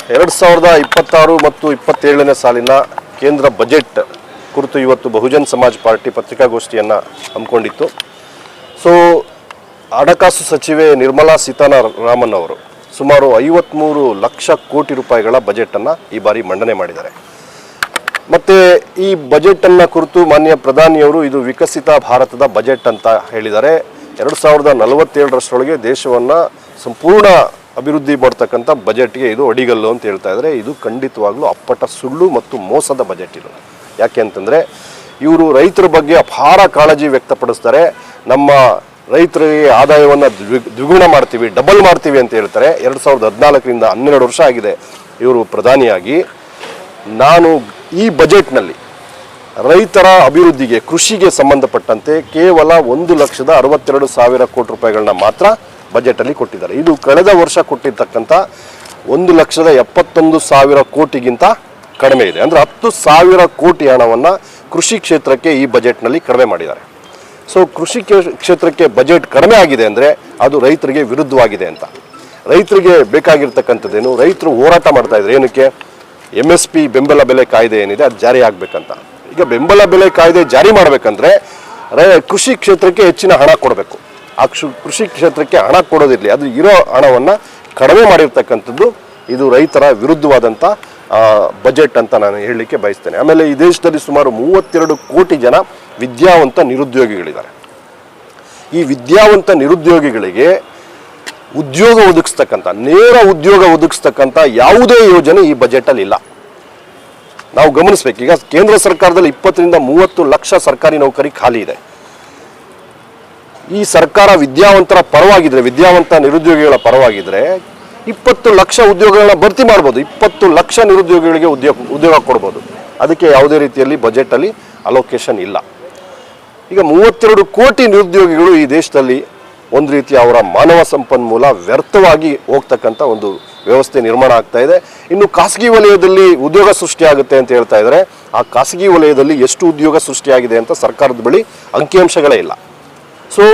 2026 ಮತ್ತು 27ನೇ ಸಾಲಿನ ಕೇಂದ್ರ ಬಜೆಟ್ ಕುರಿತು ಇವತ್ತು ಬಹುಜನ್ ಸಮಾಜ್ ಪಾರ್ಟಿ ಪತ್ರಿಕಾಗೋಷ್ಠಿಯನ್ನು ಹಮ್ಮಿಕೊಂಡಿತ್ತು. ಸೊ ಹಣಕಾಸು ಸಚಿವೆ ನಿರ್ಮಲಾ ಸೀತಾರಾಮನ್ ಅವರು ಸುಮಾರು 53 ಲಕ್ಷ ಕೋಟಿ ರೂಪಾಯಿಗಳ ಬಜೆಟನ್ನು ಈ ಬಾರಿ ಮಂಡನೆ ಮಾಡಿದ್ದಾರೆ. ಮತ್ತು ಈ ಬಜೆಟನ್ನು ಕುರಿತು ಮಾನ್ಯ ಪ್ರಧಾನಿಯವರು ಇದು ವಿಕಸಿತ ಭಾರತದ ಬಜೆಟ್ ಅಂತ ಹೇಳಿದ್ದಾರೆ. 2047ರಷ್ಟರೊಳಗೆ ದೇಶವನ್ನು ಸಂಪೂರ್ಣ ಅಭಿವೃದ್ಧಿ ಮಾಡ್ತಕ್ಕಂಥ ಬಜೆಟ್ಗೆ ಇದು ಅಡಿಗಲ್ಲು ಅಂತ ಹೇಳ್ತಾ ಇದ್ದಾರೆ. ಇದು ಖಂಡಿತವಾಗ್ಲೂ ಅಪ್ಪಟ ಸುಳ್ಳು ಮತ್ತು ಮೋಸದ ಬಜೆಟ್ ಇದು. ಯಾಕೆ ಅಂತಂದರೆ ಇವರು ರೈತರ ಬಗ್ಗೆ ಅಪಾರ ಕಾಳಜಿ ವ್ಯಕ್ತಪಡಿಸ್ತಾರೆ. ನಮ್ಮ ರೈತರಿಗೆ ಆದಾಯವನ್ನು ದ್ವಿಗುಣ ಮಾಡ್ತೀವಿ, ಡಬಲ್ ಮಾಡ್ತೀವಿ ಅಂತ ಹೇಳ್ತಾರೆ. 2014ರಿಂದ 12 ವರ್ಷ ಆಗಿದೆ ಇವರು ಪ್ರಧಾನಿಯಾಗಿ. ನಾನು ಈ ಬಜೆಟ್ನಲ್ಲಿ ರೈತರ ಅಭಿವೃದ್ಧಿಗೆ, ಕೃಷಿಗೆ ಸಂಬಂಧಪಟ್ಟಂತೆ ಕೇವಲ 1,62,000 ಕೋಟಿ ರೂಪಾಯಿಗಳನ್ನ ಮಾತ್ರ ಬಜೆಟಲ್ಲಿ ಕೊಟ್ಟಿದ್ದಾರೆ. ಇದು ಕಳೆದ ವರ್ಷ ಕೊಟ್ಟಿರ್ತಕ್ಕಂಥ 1,71,000 ಕೋಟಿಗಿಂತ ಕಡಿಮೆ ಇದೆ. ಅಂದರೆ 10,000 ಕೋಟಿ ಹಣವನ್ನು ಕೃಷಿ ಕ್ಷೇತ್ರಕ್ಕೆ ಈ ಬಜೆಟ್ನಲ್ಲಿ ಕಡಿಮೆ ಮಾಡಿದ್ದಾರೆ. ಸೊ ಕೃಷಿ ಕ್ಷೇತ್ರಕ್ಕೆ ಬಜೆಟ್ ಕಡಿಮೆ ಆಗಿದೆ ಅಂದರೆ ಅದು ರೈತರಿಗೆ ವಿರುದ್ಧವಾಗಿದೆ ಅಂತ. ರೈತರಿಗೆ ಬೇಕಾಗಿರ್ತಕ್ಕಂಥದ್ದೇನು, ರೈತರು ಹೋರಾಟ ಮಾಡ್ತಾ ಇದ್ದಾರೆ ಏನಕ್ಕೆ, MSP ಬೆಂಬಲ ಬೆಲೆ ಕಾಯ್ದೆ ಏನಿದೆ ಅದು ಜಾರಿ ಆಗಬೇಕಂತ. ಈಗ ಬೆಂಬಲ ಬೆಲೆ ಕಾಯ್ದೆ ಜಾರಿ ಮಾಡಬೇಕಂದ್ರೆ ಕೃಷಿ ಕ್ಷೇತ್ರಕ್ಕೆ ಹೆಚ್ಚಿನ ಹಣ ಕೊಡಬೇಕು. ಆ ಕೃಷಿ ಕ್ಷೇತ್ರಕ್ಕೆ ಹಣ ಕೊಡೋದಿರಲಿ, ಅದು ಇರೋ ಹಣವನ್ನು ಕಡಿಮೆ ಮಾಡಿರ್ತಕ್ಕಂಥದ್ದು ಇದು ರೈತರ ವಿರುದ್ಧವಾದಂಥ ಬಜೆಟ್ ಅಂತ ನಾನು ಹೇಳಲಿಕ್ಕೆ ಬಯಸ್ತೇನೆ. ಆಮೇಲೆ ಈ ದೇಶದಲ್ಲಿ ಸುಮಾರು 32 ಕೋಟಿ ಜನ ವಿದ್ಯಾವಂತ ನಿರುದ್ಯೋಗಿಗಳಿದ್ದಾರೆ. ಈ ವಿದ್ಯಾವಂತ ನಿರುದ್ಯೋಗಿಗಳಿಗೆ ಉದ್ಯೋಗ ಒದಗಿಸ್ತಕ್ಕಂಥ, ನೇರ ಉದ್ಯೋಗ ಒದಗಿಸ್ತಕ್ಕಂಥ ಯಾವುದೇ ಯೋಜನೆ ಈ ಬಜೆಟಲ್ಲಿ ಇಲ್ಲ. ನಾವು ಗಮನಿಸ್ಬೇಕು. ಈಗ ಕೇಂದ್ರ ಸರ್ಕಾರದಲ್ಲಿ 20ರಿಂದ 30 ಲಕ್ಷ ಸರ್ಕಾರಿ ನೌಕರಿ ಖಾಲಿ ಇದೆ. ಈ ಸರ್ಕಾರ ವಿದ್ಯಾವಂತರ ಪರವಾಗಿದ್ರೆ, ವಿದ್ಯಾವಂತ ನಿರುದ್ಯೋಗಿಗಳ ಪರವಾಗಿದ್ರೆ 20 ಲಕ್ಷ ಉದ್ಯೋಗಗಳನ್ನ ಭರ್ತಿ ಮಾಡ್ಬೋದು. 20 ಲಕ್ಷ ನಿರುದ್ಯೋಗಿಗಳಿಗೆ ಉದ್ಯೋಗ ಕೊಡ್ಬೋದು. ಅದಕ್ಕೆ ಯಾವುದೇ ರೀತಿಯಲ್ಲಿ ಬಜೆಟಲ್ಲಿ ಅಲೋಕೇಶನ್ ಇಲ್ಲ. ಈಗ 32 ಕೋಟಿ ನಿರುದ್ಯೋಗಿಗಳು ಈ ದೇಶದಲ್ಲಿ ಒಂದು ರೀತಿಯ ಅವರ ಮಾನವ ಸಂಪನ್ಮೂಲ ವ್ಯರ್ಥವಾಗಿ ಹೋಗ್ತಕ್ಕಂಥ ಒಂದು ವ್ಯವಸ್ಥೆ ನಿರ್ಮಾಣ ಆಗ್ತಾ ಇದೆ. ಇನ್ನು ಖಾಸಗಿ ವಲಯದಲ್ಲಿ ಉದ್ಯೋಗ ಸೃಷ್ಟಿಯಾಗುತ್ತೆ ಅಂತ ಹೇಳ್ತಾ ಇದ್ದಾರೆ. ಆ ಖಾಸಗಿ ವಲಯದಲ್ಲಿ ಎಷ್ಟು ಉದ್ಯೋಗ ಸೃಷ್ಟಿಯಾಗಿದೆ ಅಂತ ಸರ್ಕಾರದ ಬಳಿ ಅಂಕಿಅಂಶಗಳೇ ಇಲ್ಲ. ಸೊ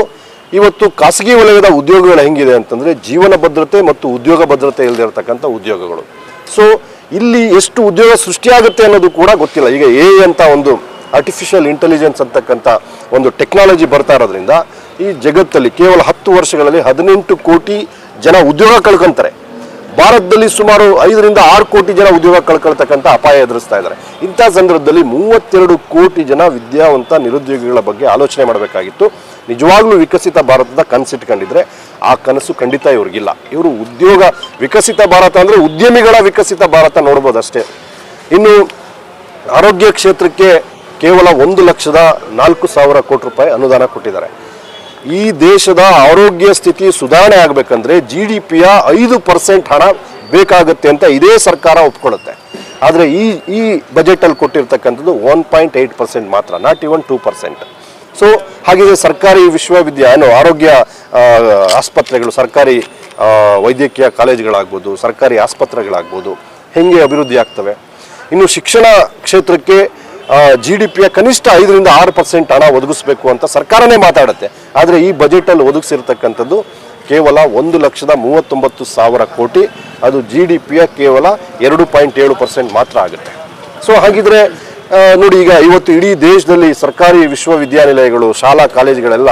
ಇವತ್ತು ಖಾಸಗಿ ವಲಯದ ಉದ್ಯೋಗಗಳು ಹೆಂಗಿದೆ ಅಂತಂದರೆ ಜೀವನ ಭದ್ರತೆ ಮತ್ತು ಉದ್ಯೋಗ ಭದ್ರತೆ ಇಲ್ಲದೆ ಇರತಕ್ಕಂಥ ಉದ್ಯೋಗಗಳು. ಸೊ ಇಲ್ಲಿ ಎಷ್ಟು ಉದ್ಯೋಗ ಸೃಷ್ಟಿಯಾಗುತ್ತೆ ಅನ್ನೋದು ಕೂಡ ಗೊತ್ತಿಲ್ಲ. ಈಗ AI ಅಂತ ಒಂದು ಆರ್ಟಿಫಿಷಿಯಲ್ ಇಂಟೆಲಿಜೆನ್ಸ್ ಅಂತಕ್ಕಂಥ ಒಂದು ಟೆಕ್ನಾಲಜಿ ಬರ್ತಾ ಇರೋದ್ರಿಂದ ಈ ಜಗತ್ತಲ್ಲಿ ಕೇವಲ 10 ವರ್ಷಗಳಲ್ಲಿ 18 ಕೋಟಿ ಜನ ಉದ್ಯೋಗ ಕಳ್ಕೊಂತಾರೆ. ಭಾರತದಲ್ಲಿ ಸುಮಾರು 5ರಿಂದ 6 ಕೋಟಿ ಜನ ಉದ್ಯೋಗ ಕಳ್ಕೊಳ್ತಕ್ಕಂಥ ಅಪಾಯ ಎದುರಿಸ್ತಾ ಇದ್ದಾರೆ. ಇಂಥ ಸಂದರ್ಭದಲ್ಲಿ 32 ಕೋಟಿ ಜನ ವಿದ್ಯಾವಂತ ನಿರುದ್ಯೋಗಿಗಳ ಬಗ್ಗೆ ಆಲೋಚನೆ ಮಾಡಬೇಕಾಗಿತ್ತು. ನಿಜವಾಗ್ಲೂ ವಿಕಸಿತ ಭಾರತದ ಕನಸಿಟ್ಕೊಂಡಿದ್ರೆ ಆ ಕನಸು ಖಂಡಿತ ಇವ್ರಿಗಿಲ್ಲ. ಇವರು ಉದ್ಯೋಗ ವಿಕಸಿತ ಭಾರತ ಅಂದರೆ ಉದ್ಯಮಿಗಳ ವಿಕಸಿತ ಭಾರತ ನೋಡ್ಬೋದು ಅಷ್ಟೇ. ಇನ್ನು ಆರೋಗ್ಯ ಕ್ಷೇತ್ರಕ್ಕೆ ಕೇವಲ 1,04,000 ಕೋಟಿ ರೂಪಾಯಿ ಅನುದಾನ ಕೊಟ್ಟಿದ್ದಾರೆ. ಈ ದೇಶದ ಆರೋಗ್ಯ ಸ್ಥಿತಿ ಸುಧಾರಣೆ ಆಗಬೇಕಂದ್ರೆ GDPಯ 5% ಹಣ ಬೇಕಾಗುತ್ತೆ ಅಂತ ಇದೇ ಸರ್ಕಾರ ಒಪ್ಕೊಳ್ಳುತ್ತೆ. ಆದರೆ ಈ ಬಜೆಟಲ್ಲಿ ಕೊಟ್ಟಿರ್ತಕ್ಕಂಥದ್ದು 1.8% ಮಾತ್ರ, ನಾಟ್ ಇವನ್ 2%. ಸೊ ಹಾಗಿದ್ರೆ ಸರ್ಕಾರಿ ವಿಶ್ವವಿದ್ಯಾಲಯ, ಆರೋಗ್ಯ ಆಸ್ಪತ್ರೆಗಳು, ಸರ್ಕಾರಿ ವೈದ್ಯಕೀಯ ಕಾಲೇಜುಗಳಾಗ್ಬೋದು, ಸರ್ಕಾರಿ ಆಸ್ಪತ್ರೆಗಳಾಗ್ಬೋದು ಹೆಂಗೆ ಅಭಿವೃದ್ಧಿ ಆಗ್ತವೆ? ಇನ್ನು ಶಿಕ್ಷಣ ಕ್ಷೇತ್ರಕ್ಕೆ GDPಯ ಕನಿಷ್ಠ 5ರಿಂದ 6% ಹಣ ಒದಗಿಸ್ಬೇಕು ಅಂತ ಸರ್ಕಾರನೇ ಮಾತಾಡುತ್ತೆ. ಆದರೆ ಈ ಬಜೆಟಲ್ಲಿ ಒದಗಿಸಿರ್ತಕ್ಕಂಥದ್ದು ಕೇವಲ 1,39,000 ಕೋಟಿ. ಅದು GDPಯ ಕೇವಲ 2.7% ಮಾತ್ರ ಆಗುತ್ತೆ. ಸೊ ಹಾಗಿದ್ರೆ ನೋಡಿ, ಈಗ ಇವತ್ತು ಇಡೀ ದೇಶದಲ್ಲಿ ಸರ್ಕಾರಿ ವಿಶ್ವವಿದ್ಯಾನಿಲಯಗಳು, ಶಾಲಾ ಕಾಲೇಜುಗಳೆಲ್ಲ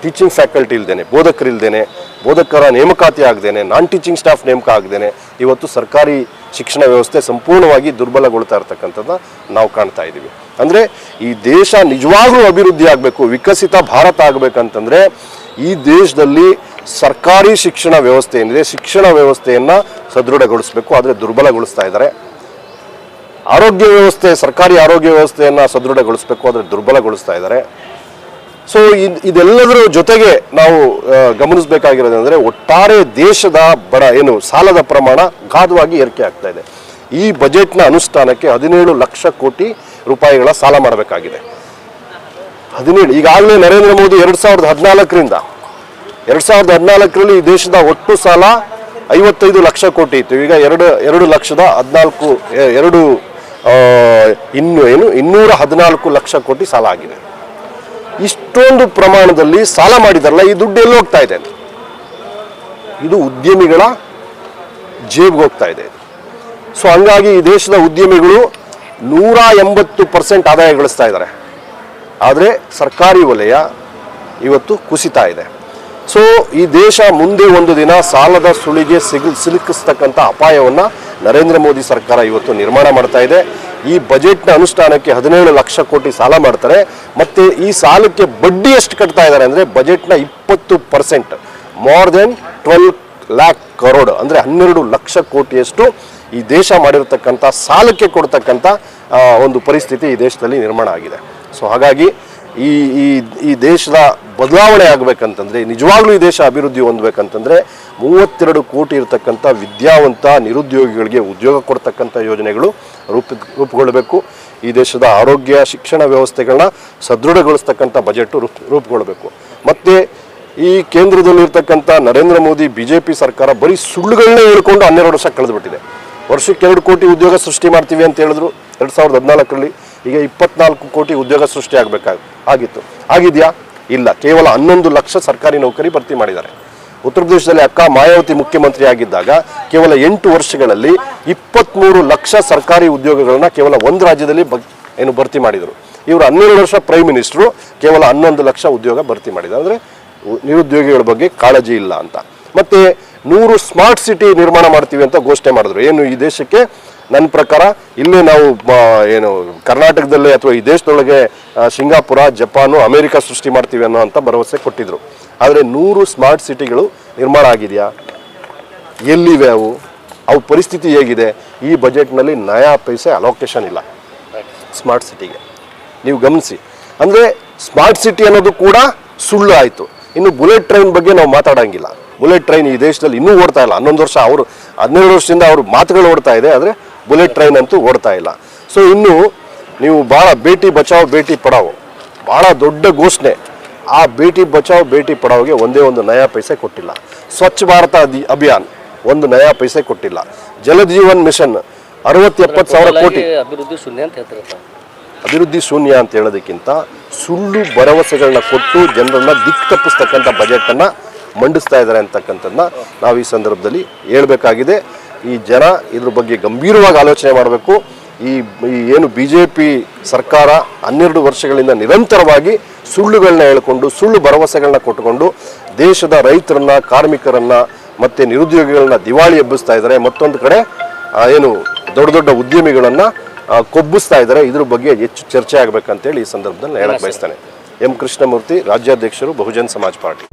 ಟೀಚಿಂಗ್ ಫ್ಯಾಕಲ್ಟಿ ಇಲ್ದೇನೆ, ಬೋಧಕರಿಲ್ದೇನೆ, ಬೋಧಕರ ನೇಮಕಾತಿ ಆಗದೇನೆ, ನಾನ್ ಟೀಚಿಂಗ್ ಸ್ಟಾಫ್ ನೇಮಕ ಆಗದೇನೆ ಇವತ್ತು ಸರ್ಕಾರಿ ಶಿಕ್ಷಣ ವ್ಯವಸ್ಥೆ ಸಂಪೂರ್ಣವಾಗಿ ದುರ್ಬಲಗೊಳ್ತಾ ಇರ್ತಕ್ಕಂಥದ್ದು ನಾವು ಕಾಣ್ತಾ ಇದ್ದೀವಿ. ಅಂದರೆ ಈ ದೇಶ ನಿಜವಾಗ್ಲೂ ಅಭಿವೃದ್ಧಿ ಆಗಬೇಕು, ವಿಕಸಿತ ಭಾರತ ಆಗಬೇಕಂತಂದರೆ ಈ ದೇಶದಲ್ಲಿ ಸರ್ಕಾರಿ ಶಿಕ್ಷಣ ವ್ಯವಸ್ಥೆ ಏನಿದೆ, ಶಿಕ್ಷಣ ವ್ಯವಸ್ಥೆಯನ್ನು ಸದೃಢಗೊಳಿಸಬೇಕು. ಆದರೆ ದುರ್ಬಲಗೊಳಿಸ್ತಾ ಇದ್ದಾರೆ. ಆರೋಗ್ಯ ವ್ಯವಸ್ಥೆ, ಸರ್ಕಾರಿ ಆರೋಗ್ಯ ವ್ಯವಸ್ಥೆಯನ್ನು ಸದೃಢಗೊಳಿಸಬೇಕು, ಆದರೆ ದುರ್ಬಲಗೊಳಿಸ್ತಾ ಇದ್ದಾರೆ. ಸೊ ಇದೆಲ್ಲದರ ಜೊತೆಗೆ ನಾವು ಗಮನಿಸಬೇಕಾಗಿರೋದಂದರೆ ಒಟ್ಟಾರೆ ದೇಶದ ಸಾಲದ ಪ್ರಮಾಣ ಗಾಢವಾಗಿ ಏರಿಕೆ ಆಗ್ತಾ ಇದೆ. ಈ ಬಜೆಟ್ನ ಅನುಷ್ಠಾನಕ್ಕೆ 17 ಲಕ್ಷ ಕೋಟಿ ರೂಪಾಯಿಗಳ ಸಾಲ ಮಾಡಬೇಕಾಗಿದೆ. 17 ಈಗಾಗಲೇ ನರೇಂದ್ರ ಮೋದಿ 2014ರಲ್ಲಿ ಈ ದೇಶದ ಒಟ್ಟು ಸಾಲ 55 ಲಕ್ಷ ಕೋಟಿ ಇತ್ತು. ಈಗ 214 ಲಕ್ಷ ಕೋಟಿ ಸಾಲ ಆಗಿದೆ. ಇಷ್ಟೊಂದು ಪ್ರಮಾಣದಲ್ಲಿ ಸಾಲ ಮಾಡಿದಾರಲ್ಲ, ಈ ದುಡ್ಡು ಎಲ್ಲಿ ಹೋಗ್ತಾ ಇದೆ? ಇದು ಉದ್ಯಮಿಗಳ ಜೇಬ್ಗೆ ಹೋಗ್ತಾ ಇದೆ. ಸೊ ಹಂಗಾಗಿ ಈ ದೇಶದ ಉದ್ಯಮಿಗಳು 180% ಆದಾಯ ಗಳಿಸ್ತಾ ಇದ್ದಾರೆ. ಆದರೆ ಸರ್ಕಾರಿ ವಲಯ ಇವತ್ತು ಕುಸಿತಾ ಇದೆ. ಸೊ ಈ ದೇಶ ಮುಂದೆ ಒಂದು ದಿನ ಸಾಲದ ಸುಳಿಗೆ ಸಿಲುಕಿಸ್ತಕ್ಕಂಥ ಅಪಾಯವನ್ನು ನರೇಂದ್ರ ಮೋದಿ ಸರ್ಕಾರ ಇವತ್ತು ನಿರ್ಮಾಣ ಮಾಡ್ತಾ ಇದೆ. ಈ ಬಜೆಟ್ನ ಅನುಷ್ಠಾನಕ್ಕೆ 17 ಲಕ್ಷ ಕೋಟಿ ಸಾಲ ಮಾಡ್ತಾರೆ. ಮತ್ತು ಈ ಸಾಲಕ್ಕೆ ಬಡ್ಡಿ ಎಷ್ಟು ಕಟ್ತಾ ಇದ್ದಾರೆ ಅಂದರೆ ಬಜೆಟ್ನ 20%, ಮೋರ್ ದೆನ್ 12 lakh crore, ಅಂದರೆ 12 ಲಕ್ಷ ಕೋಟಿಯಷ್ಟು ಈ ದೇಶ ಮಾಡಿರ್ತಕ್ಕಂಥ ಸಾಲಕ್ಕೆ ಕೊಡ್ತಕ್ಕಂಥ ಒಂದು ಪರಿಸ್ಥಿತಿ ಈ ದೇಶದಲ್ಲಿ ನಿರ್ಮಾಣ ಆಗಿದೆ. ಸೊ ಹಾಗಾಗಿ ಈ ಈ ಈ ದೇಶದ ಬದಲಾವಣೆ ಆಗಬೇಕಂತಂದರೆ, ನಿಜವಾಗ್ಲೂ ಈ ದೇಶ ಅಭಿವೃದ್ಧಿ ಹೊಂದಬೇಕಂತಂದರೆ 32 ಕೋಟಿ ಇರತಕ್ಕಂಥ ವಿದ್ಯಾವಂತ ನಿರುದ್ಯೋಗಿಗಳಿಗೆ ಉದ್ಯೋಗ ಕೊಡ್ತಕ್ಕಂಥ ಯೋಜನೆಗಳು ರೂಪುಗೊಳ್ಳಬೇಕು. ಈ ದೇಶದ ಆರೋಗ್ಯ ಶಿಕ್ಷಣ ವ್ಯವಸ್ಥೆಗಳನ್ನ ಸದೃಢಗೊಳಿಸ್ತಕ್ಕಂಥ ಬಜೆಟ್ ರೂಪುಗೊಳ್ಳಬೇಕು. ಮತ್ತು ಈ ಕೇಂದ್ರದಲ್ಲಿರ್ತಕ್ಕಂಥ ನರೇಂದ್ರ ಮೋದಿ BJP ಸರ್ಕಾರ ಬರೀ ಸುಳ್ಳುಗಳನ್ನೇ ಹೇಳ್ಕೊಂಡು 12 ವರ್ಷ ಕಳೆದುಬಿಟ್ಟಿದೆ. ವರ್ಷಕ್ಕೆ 2 ಕೋಟಿ ಉದ್ಯೋಗ ಸೃಷ್ಟಿ ಮಾಡ್ತೀವಿ ಅಂತ ಹೇಳಿದ್ರು 2014ರಲ್ಲಿ. ಈಗ 24 ಕೋಟಿ ಉದ್ಯೋಗ ಸೃಷ್ಟಿ ಆಗಿತ್ತು. ಆಗಿದೆಯಾ? ಇಲ್ಲ. ಕೇವಲ 11 ಲಕ್ಷ ಸರ್ಕಾರಿ ನೌಕರಿ ಭರ್ತಿ ಮಾಡಿದ್ದಾರೆ. ಉತ್ತರ ಪ್ರದೇಶದಲ್ಲಿ ಅಕ್ಕ ಮಾಯಾವತಿ ಮುಖ್ಯಮಂತ್ರಿ ಆಗಿದ್ದಾಗ ಕೇವಲ 8 ವರ್ಷಗಳಲ್ಲಿ 23 ಲಕ್ಷ ಸರ್ಕಾರಿ ಉದ್ಯೋಗಗಳನ್ನ ಕೇವಲ ಒಂದು ರಾಜ್ಯದಲ್ಲಿ ಭರ್ತಿ ಮಾಡಿದರು. ಇವರು 12 ವರ್ಷ ಪ್ರೈಮ್ ಮಿನಿಸ್ಟರು ಕೇವಲ 11 ಲಕ್ಷ ಉದ್ಯೋಗ ಭರ್ತಿ ಮಾಡಿದ್ದಾರೆ. ಅಂದರೆ ನಿರುದ್ಯೋಗಿಗಳ ಬಗ್ಗೆ ಕಾಳಜಿ ಇಲ್ಲ ಅಂತ. ಮತ್ತು 100 ಸ್ಮಾರ್ಟ್ ಸಿಟಿ ನಿರ್ಮಾಣ ಮಾಡ್ತೀವಿ ಅಂತ ಘೋಷಣೆ ಮಾಡಿದ್ರು. ಏನು ಈ ದೇಶಕ್ಕೆ ನನ್ನ ಪ್ರಕಾರ ಇಲ್ಲೇ ನಾವು ಏನು ಕರ್ನಾಟಕದಲ್ಲೇ ಅಥವಾ ಈ ದೇಶದೊಳಗೆ ಸಿಂಗಾಪುರ, ಜಪಾನು, ಅಮೇರಿಕಾ ಸೃಷ್ಟಿ ಮಾಡ್ತೀವಿ ಅನ್ನೋ ಅಂತ ಭರವಸೆ ಕೊಟ್ಟಿದ್ರು. ಆದರೆ 100 ಸ್ಮಾರ್ಟ್ ಸಿಟಿಗಳು ನಿರ್ಮಾಣ ಆಗಿದೆಯಾ? ಎಲ್ಲಿವೆ ಅವು ಪರಿಸ್ಥಿತಿ ಹೇಗಿದೆ? ಈ ಬಜೆಟ್ನಲ್ಲಿ ನಯಾ ಪೈಸೆ ಅಲೋಕೇಶನ್ ಇಲ್ಲ ಸ್ಮಾರ್ಟ್ ಸಿಟಿಗೆ. ನೀವು ಗಮನಿಸಿ. ಅಂದರೆ ಸ್ಮಾರ್ಟ್ ಸಿಟಿ ಅನ್ನೋದು ಕೂಡ ಸುಳ್ಳು ಆಯಿತು. ಇನ್ನು ಬುಲೆಟ್ ಟ್ರೈನ್ ಬಗ್ಗೆ ನಾವು ಮಾತಾಡೋಂಗಿಲ್ಲ. ಬುಲೆಟ್ ಟ್ರೈನ್ ಈ ದೇಶದಲ್ಲಿ ಇನ್ನೂ ಓಡ್ತಾ ಇಲ್ಲ. 11 ವರ್ಷ ಅವರು 12 ವರ್ಷದಿಂದ ಅವರು ಮಾತುಗಳು ಓಡ್ತಾ ಇದೆ, ಆದರೆ ಬುಲೆಟ್ ಟ್ರೈನ್ ಅಂತೂ ಓಡ್ತಾ ಇಲ್ಲ. ಸೊ ಇನ್ನು ನೀವು ಭಾಳ ಬೇಟಿ ಬಚಾವ್ ಬೇಟಿ ಪಡಾವ್ ಭಾಳ ದೊಡ್ಡ ಘೋಷಣೆ. ಆ ಬೇಟಿ ಬಚಾವ್ ಬೇಟಿ ಪಡಾವ್ಗೆ ಒಂದೇ ಒಂದು ನಯಾ ಪೈಸೆ ಕೊಟ್ಟಿಲ್ಲ. ಸ್ವಚ್ಛ ಭಾರತ ಅಭಿಯಾನ್ ಒಂದು ನಯಾ ಪೈಸೆ ಕೊಟ್ಟಿಲ್ಲ. ಜಲಜೀವನ್ ಮಿಷನ್ 60-70 ಸಾವಿರ ಕೋಟಿ. ಅಭಿವೃದ್ಧಿ ಶೂನ್ಯ ಅಂತ ಹೇಳೋದಕ್ಕಿಂತ ಸುಳ್ಳು ಭರವಸೆಗಳನ್ನ ಕೊಟ್ಟು ಜನರನ್ನ ದಿಕ್ಕು ತಪ್ಪಿಸ್ತಕ್ಕಂಥ ಬಜೆಟನ್ನು ಮಂಡಿಸ್ತಾ ಇದ್ದಾರೆ ಅಂತಕ್ಕಂಥದ್ದನ್ನ ನಾವು ಈ ಸಂದರ್ಭದಲ್ಲಿ ಹೇಳಬೇಕಾಗಿದೆ. ಈ ಜನ ಇದ್ರ ಬಗ್ಗೆ ಗಂಭೀರವಾಗಿ ಆಲೋಚನೆ ಮಾಡಬೇಕು. ಈ ಏನು BJP ಸರ್ಕಾರ 12 ವರ್ಷಗಳಿಂದ ನಿರಂತರವಾಗಿ ಸುಳ್ಳುಗಳನ್ನ ಹೇಳ್ಕೊಂಡು ಸುಳ್ಳು ಭರವಸೆಗಳನ್ನ ಕೊಟ್ಟುಕೊಂಡು ದೇಶದ ರೈತರನ್ನ, ಕಾರ್ಮಿಕರನ್ನ ಮತ್ತು ನಿರುದ್ಯೋಗಿಗಳನ್ನ ದಿವಾಳಿ ಎಬ್ಬಿಸ್ತಾ ಇದ್ದಾರೆ. ಮತ್ತೊಂದು ಕಡೆ ಏನು ದೊಡ್ಡ ದೊಡ್ಡ ಉದ್ಯಮಿಗಳನ್ನು ಕೊಬ್ಬಿಸ್ತಾ ಇದ್ದಾರೆ. ಇದ್ರ ಬಗ್ಗೆ ಹೆಚ್ಚು ಚರ್ಚೆ ಆಗಬೇಕಂತೇಳಿ ಈ ಸಂದರ್ಭದಲ್ಲಿ ಹೇಳಕ್ಕೆ ಬಯಸ್ತೇನೆ. ಎಂ ಕೃಷ್ಣಮೂರ್ತಿ, ರಾಜ್ಯಾಧ್ಯಕ್ಷರು, ಬಹುಜನ್ ಸಮಾಜ್ ಪಾರ್ಟಿ.